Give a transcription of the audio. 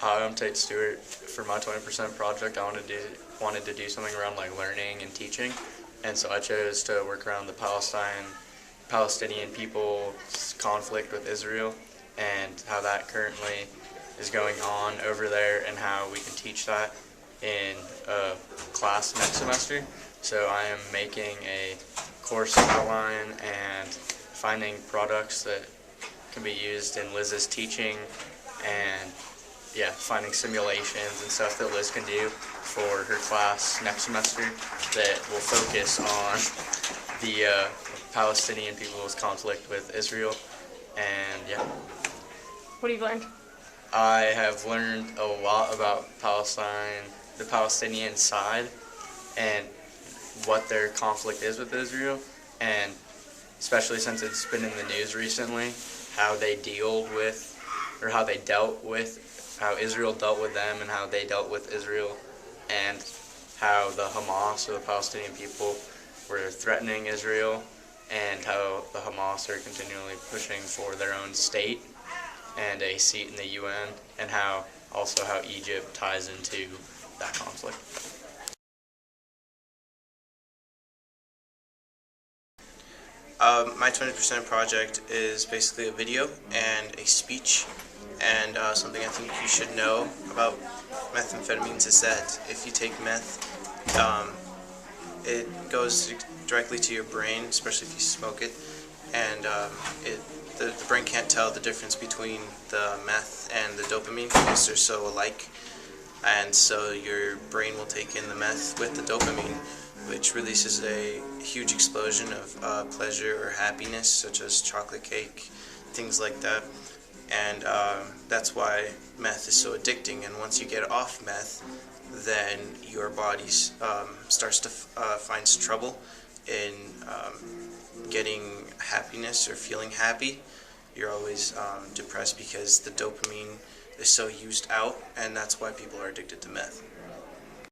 Hi, I'm Tate Stewart. For my 20% project, I wanted to do something around like learning and teaching, and so I chose to work around the Palestinian people's conflict with Israel and how that currently is going on over there and how we can teach that in a class next semester. So I am making a course outline and finding products that can be used in Liz's teaching and yeah, finding simulations and stuff that Liz can do for her class next semester that will focus on the Palestinian people's conflict with Israel. And yeah, What have you learned? I have learned a lot about Palestine, the Palestinian side, and what their conflict is with Israel, and especially since it's been in the news recently, how they deal with, or how they dealt with, how Israel dealt with them and how they dealt with Israel, and how the Hamas, or the Palestinian people, were threatening Israel, and how the Hamas are continually pushing for their own state and a seat in the UN, and how Egypt ties into that conflict. My 20% project is basically a video and a speech, and something I think you should know about methamphetamines is that if you take meth, it goes directly to your brain, especially if you smoke it, and the brain can't tell the difference between the meth and the dopamine because they're so alike, and so your brain will take in the meth with the dopamine, which releases a huge explosion of pleasure or happiness, such as chocolate cake, things like that. And that's why meth is so addicting. And once you get off meth, then your body starts to finds trouble in getting happiness or feeling happy. You're always depressed because the dopamine is so used out, and that's why people are addicted to meth.